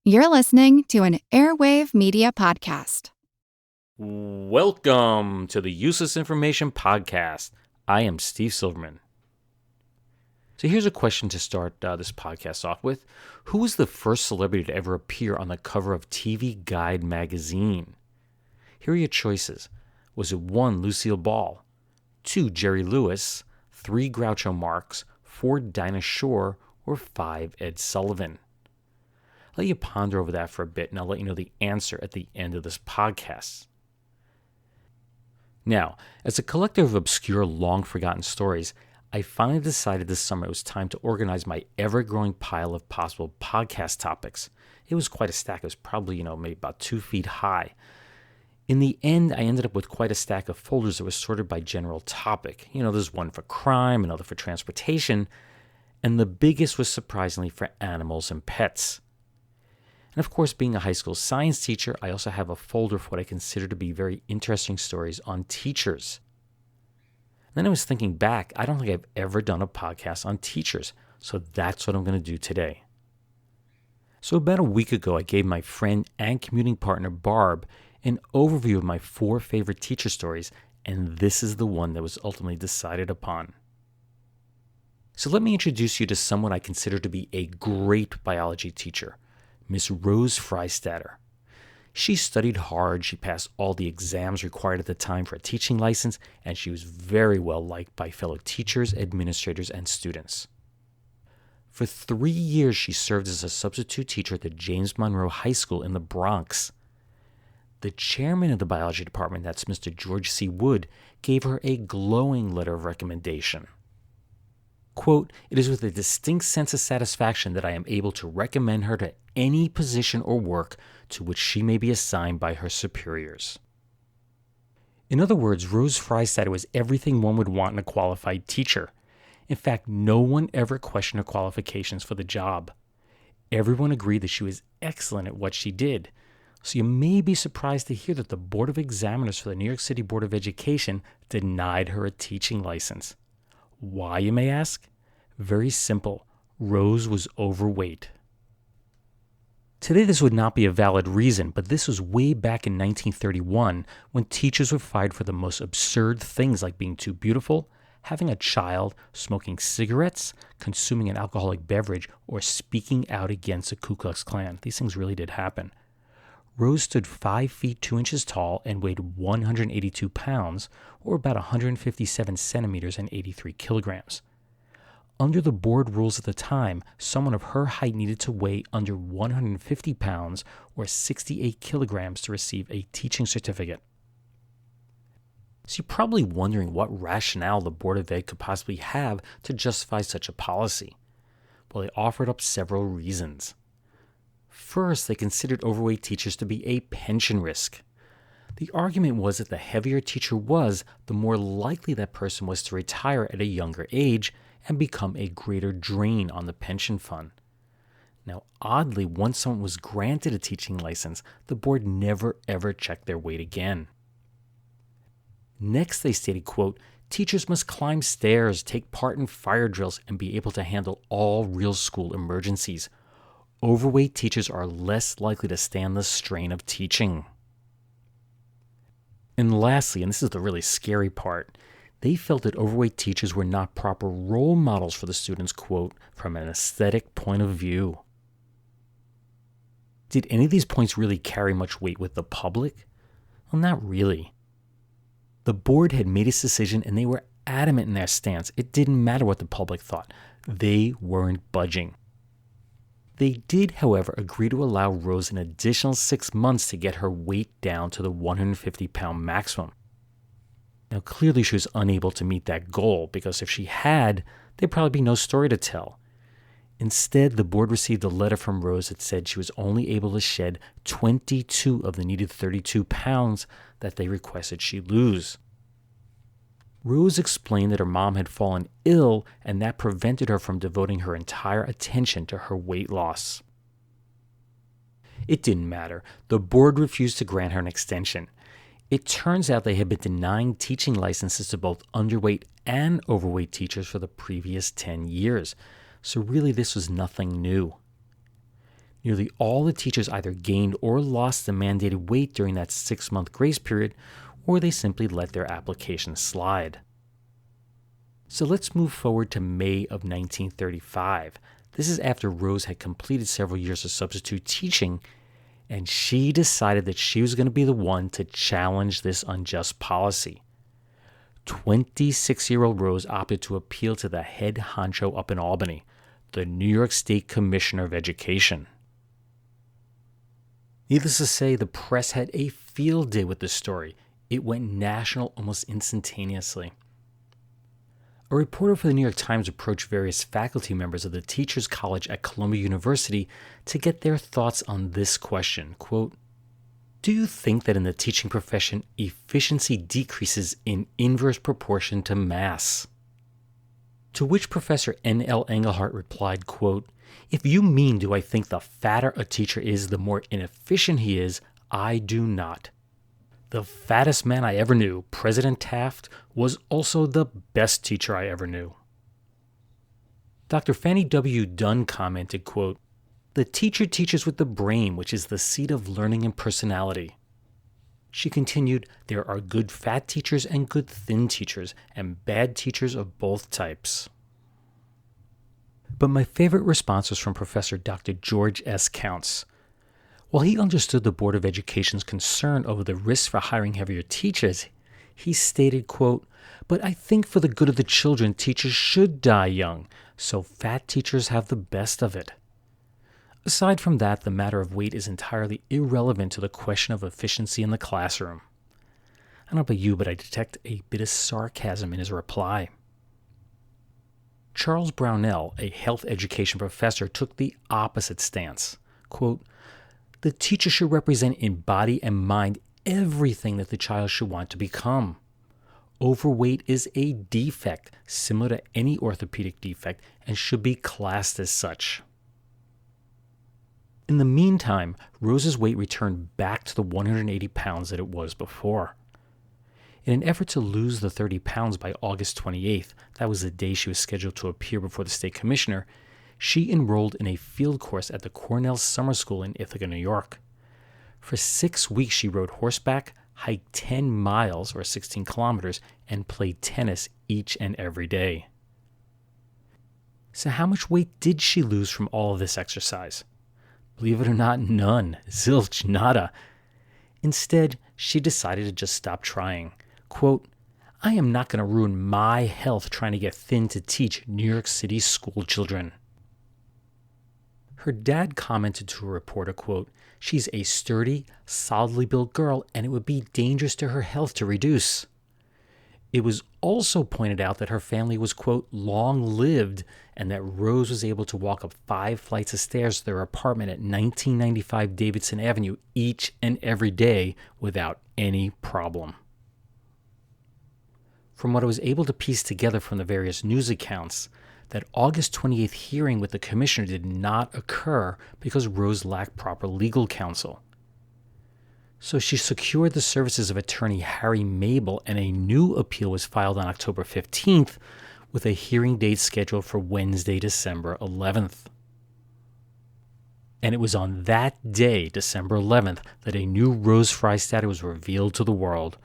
You're listening to an Airwave Media Podcast. Welcome to the Useless Information Podcast. I am Steve Silverman. So here's a question to start this podcast off with. Who was the first celebrity to ever appear on the cover of TV Guide magazine? Here are your choices. Was it 1. Lucille Ball, 2. Jerry Lewis, 3. Groucho Marx, 4. Dinah Shore, or 5. Ed Sullivan? I'll let you ponder over that for a bit, and I'll let you know the answer at the end of this podcast. Now, as a collector of obscure, long-forgotten stories, I finally decided this summer it was time to organize my ever-growing pile of possible podcast topics. It was quite a stack. It was probably, maybe about 2 feet high. In the end, I ended up with quite a stack of folders that was sorted by general topic. There's one for crime, another for transportation, and the biggest was surprisingly for animals and pets. And of course, being a high school science teacher, I also have a folder for what I consider to be very interesting stories on teachers. And then I was thinking back, I don't think I've ever done a podcast on teachers, so that's what I'm going to do today. So about a week ago, I gave my friend and commuting partner, Barb, an overview of my 4 favorite teacher stories, and this is the one that was ultimately decided upon. So let me introduce you to someone I consider to be a great biology teacher, Miss Rose Freistatter. She studied hard, she passed all the exams required at the time for a teaching license, and she was very well liked by fellow teachers, administrators, and students. For 3 years, she served as a substitute teacher at the James Monroe High School in the Bronx. The chairman of the biology department, that's Mr. George C. Wood, gave her a glowing letter of recommendation. Quote, "It is with a distinct sense of satisfaction that I am able to recommend her to any position or work to which she may be assigned by her superiors." In other words, Rose Freistatter was everything one would want in a qualified teacher. In fact, no one ever questioned her qualifications for the job. Everyone agreed that she was excellent at what she did. So you may be surprised to hear that the Board of Examiners for the New York City Board of Education denied her a teaching license. Why, you may ask? Very simple. Rose was overweight. Today, this would not be a valid reason, but this was way back in 1931 when teachers were fired for the most absurd things like being too beautiful, having a child, smoking cigarettes, consuming an alcoholic beverage, or speaking out against the Ku Klux Klan. These things really did happen. Rose stood 5 feet 2 inches tall and weighed 182 pounds, or about 157 centimeters and 83 kilograms. Under the board rules at the time, someone of her height needed to weigh under 150 pounds, or 68 kilograms, to receive a teaching certificate. So you're probably wondering what rationale the Board of Ed could possibly have to justify such a policy. Well, they offered up several reasons. First, they considered overweight teachers to be a pension risk. The argument was that the heavier a teacher was, the more likely that person was to retire at a younger age and become a greater drain on the pension fund. Now, oddly, once someone was granted a teaching license, the board never ever checked their weight again. Next, they stated, quote, "Teachers must climb stairs, take part in fire drills, and be able to handle all real school emergencies. Overweight teachers are less likely to stand the strain of teaching." And lastly, and this is the really scary part, they felt that overweight teachers were not proper role models for the students, quote, "from an aesthetic point of view." Did any of these points really carry much weight with the public? Well, not really. The board had made its decision and they were adamant in their stance. It didn't matter what the public thought. They weren't budging. They did, however, agree to allow Rose an additional 6 months to get her weight down to the 150-pound maximum. Now, clearly she was unable to meet that goal, because if she had, there'd probably be no story to tell. Instead, the board received a letter from Rose that said she was only able to shed 22 of the needed 32 pounds that they requested she lose. Rose explained that her mom had fallen ill and that prevented her from devoting her entire attention to her weight loss. It didn't matter. The board refused to grant her an extension. It turns out they had been denying teaching licenses to both underweight and overweight teachers for the previous 10 years. So really, this was nothing new. Nearly all the teachers either gained or lost the mandated weight during that 6-month grace period, or they simply let their application slide. So let's move forward to May of 1935. This is after Rose had completed several years of substitute teaching, and she decided that she was going to be the one to challenge this unjust policy. 26-year-old Rose opted to appeal to the head honcho up in Albany, the New York State Commissioner of Education. Needless to say, the press had a field day with the story. It went national almost instantaneously. A reporter for the New York Times approached various faculty members of the Teachers College at Columbia University to get their thoughts on this question. Quote, "Do you think that in the teaching profession, efficiency decreases in inverse proportion to mass?" To which Professor N.L. Engelhardt replied, quote, "If you mean do I think the fatter a teacher is, the more inefficient he is, I do not. The fattest man I ever knew, President Taft, was also the best teacher I ever knew." Dr. Fannie W. Dunn commented, quote, "The teacher teaches with the brain, which is the seat of learning and personality." She continued, "There are good fat teachers and good thin teachers, and bad teachers of both types." But my favorite response was from Professor Dr. George S. Counts. While he understood the Board of Education's concern over the risks for hiring heavier teachers, he stated, quote, "But I think for the good of the children, teachers should die young, so fat teachers have the best of it." Aside from that, the matter of weight is entirely irrelevant to the question of efficiency in the classroom. I don't know about you, but I detect a bit of sarcasm in his reply. Charles Brownell, a health education professor, took the opposite stance. Quote, "The teacher should represent in body and mind everything that the child should want to become. Overweight is a defect, similar to any orthopedic defect, and should be classed as such." In the meantime, Rose's weight returned back to the 180 pounds that it was before. In an effort to lose the 30 pounds by August 28th, that was the day she was scheduled to appear before the state commissioner, she enrolled in a field course at the Cornell Summer School in Ithaca, New York. For 6 weeks, she rode horseback, hiked 10 miles or 16 kilometers, and played tennis each and every day. So how much weight did she lose from all of this exercise? Believe it or not, none. Zilch, nada. Instead, she decided to just stop trying. Quote, "I am not going to ruin my health trying to get thin to teach New York City school children." Her dad commented to a reporter, quote, "She's a sturdy, solidly built girl, and it would be dangerous to her health to reduce." It was also pointed out that her family was, quote, "long-lived," and that Rose was able to walk up 5 flights of stairs to their apartment at 1995 Davidson Avenue each and every day without any problem. From what I was able to piece together from the various news accounts, that August 28th hearing with the commissioner did not occur because Rose lacked proper legal counsel. So she secured the services of attorney Harry Mabel, and a new appeal was filed on October 15th with a hearing date scheduled for Wednesday, December 11th. And it was on that day, December 11th, that a new Rose Freistatter was revealed to the world.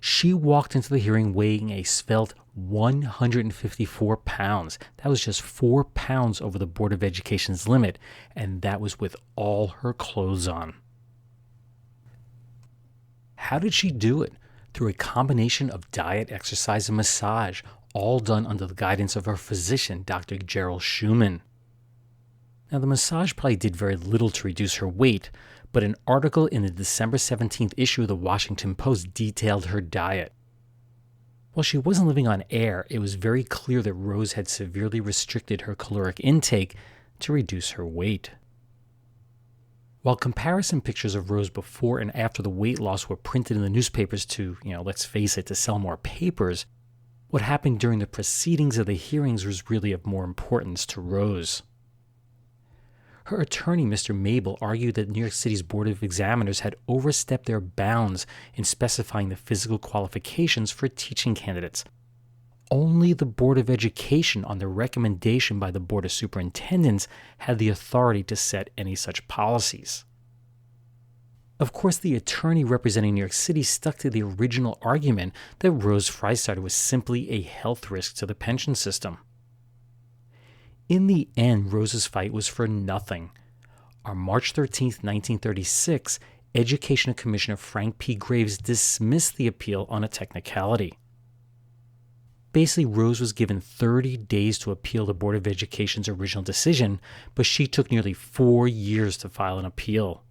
She walked into the hearing weighing a svelte 154 pounds. That was just 4 pounds over the Board of Education's limit, and that was with all her clothes on. How did she do it? Through a combination of diet, exercise, and massage, all done under the guidance of her physician, Dr. Gerald Schumann. Now, the massage probably did very little to reduce her weight, but an article in the December 17th issue of the Washington Post detailed her diet. While she wasn't living on air, it was very clear that Rose had severely restricted her caloric intake to reduce her weight. While comparison pictures of Rose before and after the weight loss were printed in the newspapers to, let's face it, to sell more papers, what happened during the proceedings of the hearings was really of more importance to Rose. Her attorney, Mr. Mabel, argued that New York City's Board of Examiners had overstepped their bounds in specifying the physical qualifications for teaching candidates. only the Board of Education, on the recommendation by the Board of Superintendents, had the authority to set any such policies. Of course, the attorney representing New York City stuck to the original argument that Rose Freistarter was simply a health risk to the pension system. In the end, Rose's fight was for nothing. On March 13, 1936, Education Commissioner Frank P. Graves dismissed the appeal on a technicality. Basically, Rose was given 30 days to appeal the Board of Education's original decision, but she took nearly 4 years to file an appeal.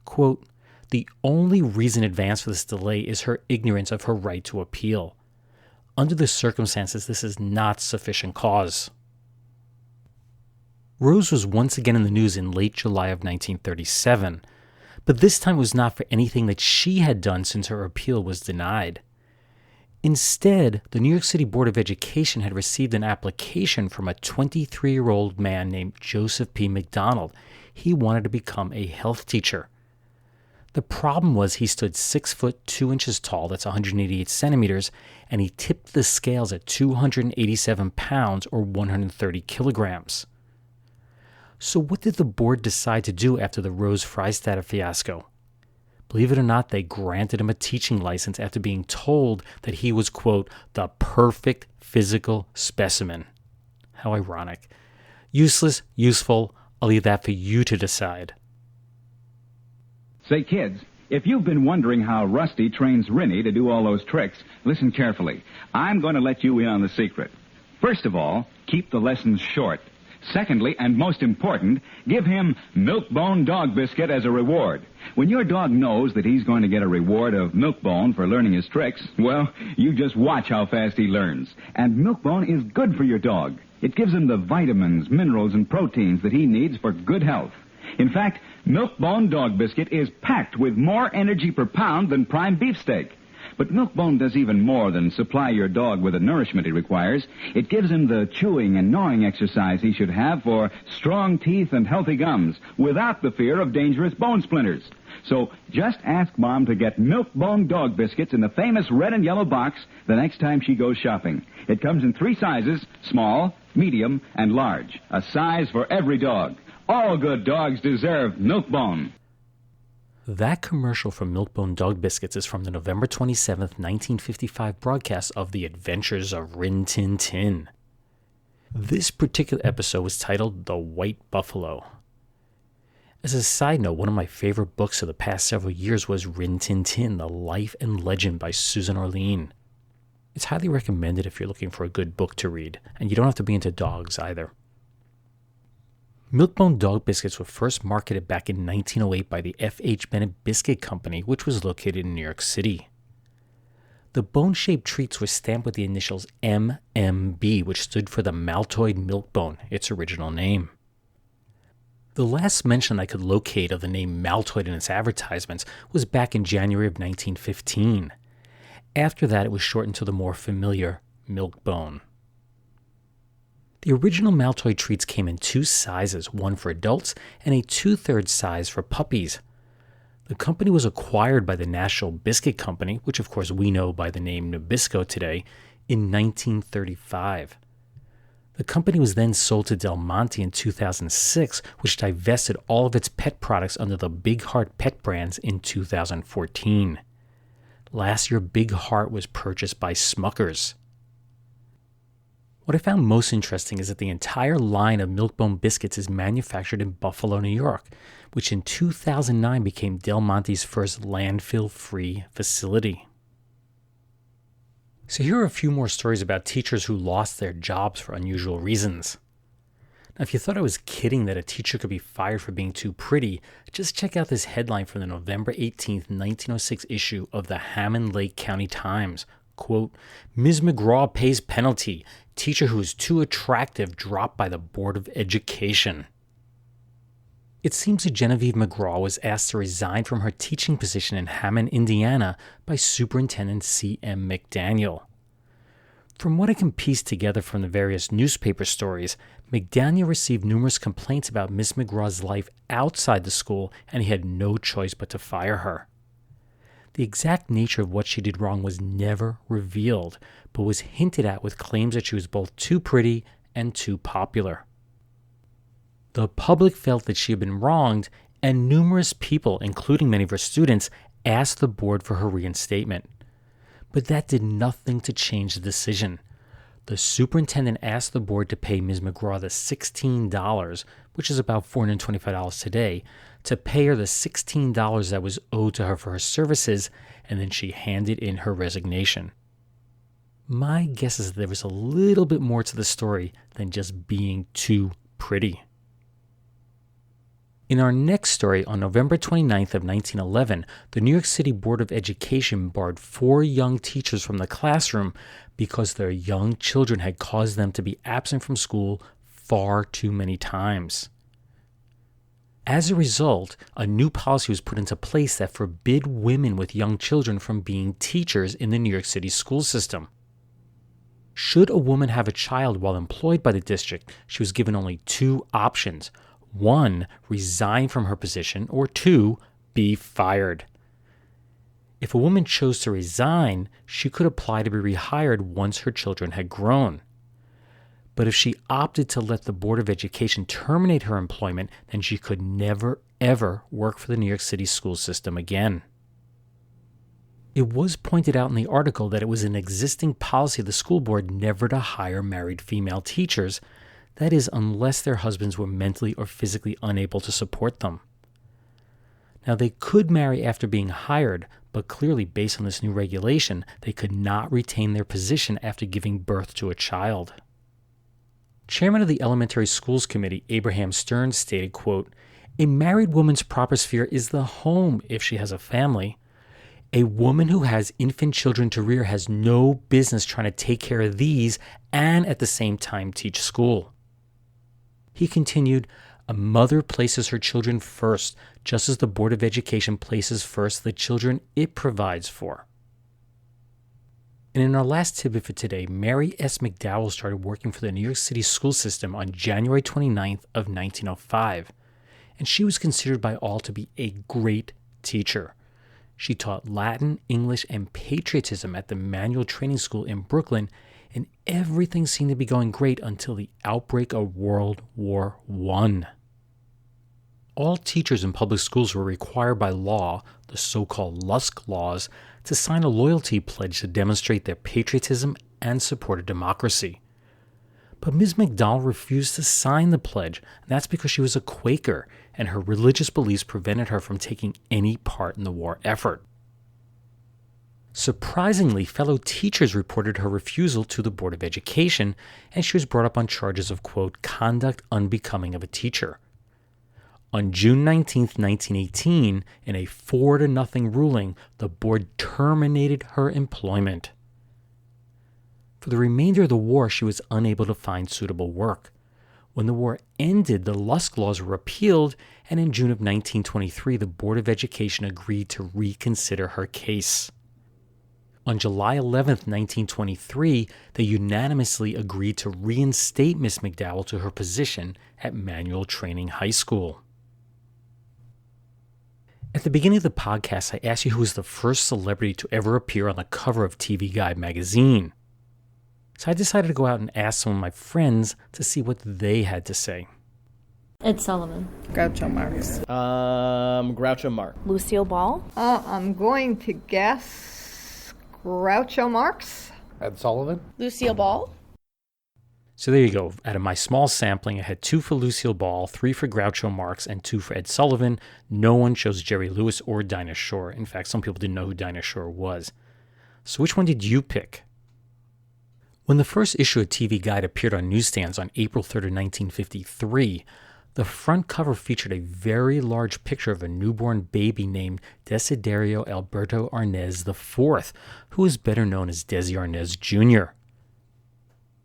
Quote, "The only reason advanced for this delay is her ignorance of her right to appeal. Under the circumstances, this is not sufficient cause." Rose was once again in the news in late July of 1937, but this time it was not for anything that she had done since her appeal was denied. Instead, the New York City Board of Education had received an application from a 23-year-old man named Joseph P. McDonald. He wanted to become a health teacher. The problem was he stood 6 foot 2 inches tall, that's 188 centimeters, and he tipped the scales at 287 pounds or 130 kilograms. So what did the board decide to do after the Rose Freistarter fiasco? Believe it or not, they granted him a teaching license after being told that he was, quote, "the perfect physical specimen." How ironic. Useless, useful, I'll leave that for you to decide. Say, kids, if you've been wondering how Rusty trains Rennie to do all those tricks, listen carefully. I'm going to let you in on the secret. First of all, keep the lessons short. Secondly, and most important, give him Milk-Bone Dog Biscuit as a reward. When your dog knows that he's going to get a reward of Milk-Bone for learning his tricks, well, you just watch how fast he learns. And Milk-Bone is good for your dog. It gives him the vitamins, minerals, and proteins that he needs for good health. In fact, Milk-Bone Dog Biscuit is packed with more energy per pound than prime beefsteak. But Milk-Bone does even more than supply your dog with the nourishment he requires. It gives him the chewing and gnawing exercise he should have for strong teeth and healthy gums, without the fear of dangerous bone splinters. So just ask Mom to get Milk-Bone Dog Biscuits in the famous red and yellow box the next time she goes shopping. It comes in 3 sizes, small, medium, and large. A size for every dog. All good dogs deserve Milk-Bone. That commercial for Milk-Bone Dog Biscuits is from the November 27th, 1955 broadcast of The Adventures of Rin Tin Tin. This particular episode was titled The White Buffalo. As a side note, one of my favorite books of the past several years was Rin Tin Tin, The Life and Legend by Susan Orlean. It's highly recommended if you're looking for a good book to read, and you don't have to be into dogs either. Milk-Bone Dog Biscuits were first marketed back in 1908 by the F.H. Bennett Biscuit Company, which was located in New York City. The bone-shaped treats were stamped with the initials MMB, which stood for the Maltoid Milk Bone, its original name. The last mention I could locate of the name Maltoid in its advertisements was back in January of 1915. After that, it was shortened to the more familiar Milk Bone. The original Maltoid treats came in 2 sizes, one for adults and a 2/3 size for puppies. The company was acquired by the National Biscuit Company, which of course we know by the name Nabisco today, in 1935. The company was then sold to Del Monte in 2006, which divested all of its pet products under the Big Heart pet brands in 2014. Last year, Big Heart was purchased by Smuckers. What I found most interesting is that the entire line of Milk-Bone biscuits is manufactured in Buffalo, New York, which in 2009 became Del Monte's first landfill-free facility. So here are a few more stories about teachers who lost their jobs for unusual reasons. Now, if you thought I was kidding that a teacher could be fired for being too pretty, just check out this headline from the November 18, 1906 issue of the Hammond Lake County Times. Quote, "Ms. McGraw pays penalty. Teacher who is too attractive dropped by the Board of Education." It seems that Genevieve McGraw was asked to resign from her teaching position in Hammond, Indiana by Superintendent C.M. McDaniel. From what I can piece together from the various newspaper stories, McDaniel received numerous complaints about Miss McGraw's life outside the school, and he had no choice but to fire her. The exact nature of what she did wrong was never revealed, but was hinted at with claims that she was both too pretty and too popular. The public felt that she had been wronged, and numerous people, including many of her students, asked the board for her reinstatement. But that did nothing to change the decision. The superintendent asked the board to pay Ms. McGraw the $16, which is about $425 today, to pay her the $16 that was owed to her for her services, and then she handed in her resignation. My guess is that there was a little bit more to the story than just being too pretty. In our next story, on November 29th of 1911, the New York City Board of Education barred 4 young teachers from the classroom because their young children had caused them to be absent from school far too many times. As a result, a new policy was put into place that forbid women with young children from being teachers in the New York City school system. Should a woman have a child while employed by the district, she was given only 2 options. 1, resign from her position, or 2, be fired. If a woman chose to resign, she could apply to be rehired once her children had grown. But if she opted to let the Board of Education terminate her employment, then she could never, ever work for the New York City school system again. It was pointed out in the article that it was an existing policy of the school board never to hire married female teachers, that is, unless their husbands were mentally or physically unable to support them. Now, they could marry after being hired, but clearly, based on this new regulation, they could not retain their position after giving birth to a child. Chairman of the Elementary Schools Committee, Abraham Stearns, stated, quote, "A married woman's proper sphere is the home if she has a family. A woman who has infant children to rear has no business trying to take care of these and at the same time teach school." He continued, "A mother places her children first, just as the Board of Education places first the children it provides for." And in our last tidbit for today, Mary S. McDowell started working for the New York City school system on January 29th of 1905, and she was considered by all to be a great teacher. She taught Latin, English, and patriotism at the Manual Training School in Brooklyn, and everything seemed to be going great until the outbreak of World War I. All teachers in public schools were required by law, the so-called Lusk laws, to sign a loyalty pledge to demonstrate their patriotism and support of democracy. But Ms. McDowell refused to sign the pledge, and that's because she was a Quaker, and her religious beliefs prevented her from taking any part in the war effort. Surprisingly, fellow teachers reported her refusal to the Board of Education, and she was brought up on charges of, quote, conduct unbecoming of a teacher. On June 19, 1918, in a 4-0 ruling, the board terminated her employment. For the remainder of the war, she was unable to find suitable work. When the war ended, the Lusk laws were repealed, and in June of 1923, the Board of Education agreed to reconsider her case. On July 11, 1923, they unanimously agreed to reinstate Miss McDowell to her position at Manual Training High School. At the beginning of the podcast, I asked you who was the first celebrity to ever appear on the cover of TV Guide magazine. So I decided to go out and ask some of my friends to see what they had to say. Ed Sullivan. Groucho Marx. Groucho Marx. Lucille Ball. I'm going to guess Groucho Marx. Ed Sullivan. Lucille Ball. So there you go. Out of my small sampling, I had 2 for Lucille Ball, 3 for Groucho Marx, and 2 for Ed Sullivan. No one chose Jerry Lewis or Dinah Shore. In fact, some people didn't know who Dinah Shore was. So which one did you pick? When the first issue of TV Guide appeared on newsstands on April 3rd, 1953, the front cover featured a very large picture of a newborn baby named Desiderio Alberto Arnez IV, who is better known as Desi Arnaz Jr.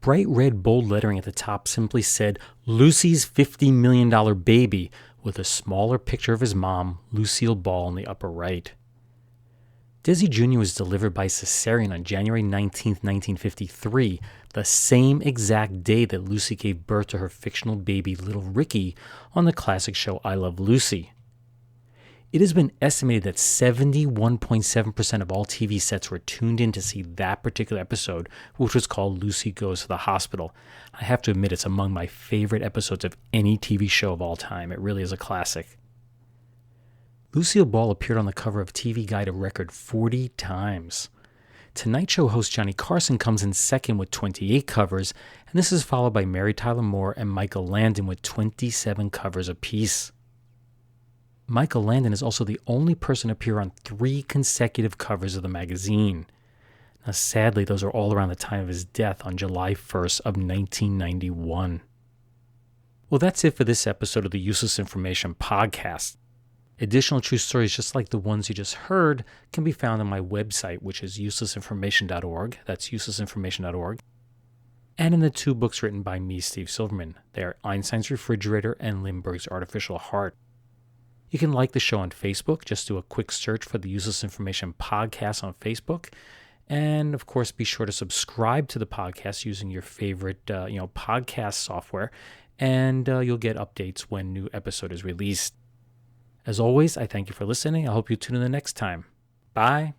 Bright red bold lettering at the top simply said, Lucy's $50 million baby, with a smaller picture of his mom, Lucille Ball, in the upper right. Desi Jr. was delivered by cesarean on January 19, 1953, the same exact day that Lucy gave birth to her fictional baby Little Ricky on the classic show I Love Lucy. It has been estimated that 71.7% of all TV sets were tuned in to see that particular episode, which was called Lucy Goes to the Hospital. I have to admit, it's among my favorite episodes of any TV show of all time. It really is a classic. Lucille Ball appeared on the cover of TV Guide a record 40 times. Tonight Show host Johnny Carson comes in second with 28 covers, and this is followed by Mary Tyler Moore and Michael Landon with 27 covers apiece. Michael Landon is also the only person to appear on 3 consecutive covers of the magazine. Now, sadly, those are all around the time of his death on July 1st of 1991. Well, that's it for this episode of the Useless Information Podcast. Additional true stories just like the ones you just heard can be found on my website, which is uselessinformation.org. That's uselessinformation.org. And in the 2 books written by me, Steve Silverman. They are Einstein's Refrigerator and Lindbergh's Artificial Heart. You can like the show on Facebook. Just do a quick search for the Useless Information Podcast on Facebook. And, of course, be sure to subscribe to the podcast using your favorite podcast software. And you'll get updates when new episode is released. As always, I thank you for listening. I hope you tune in the next time. Bye.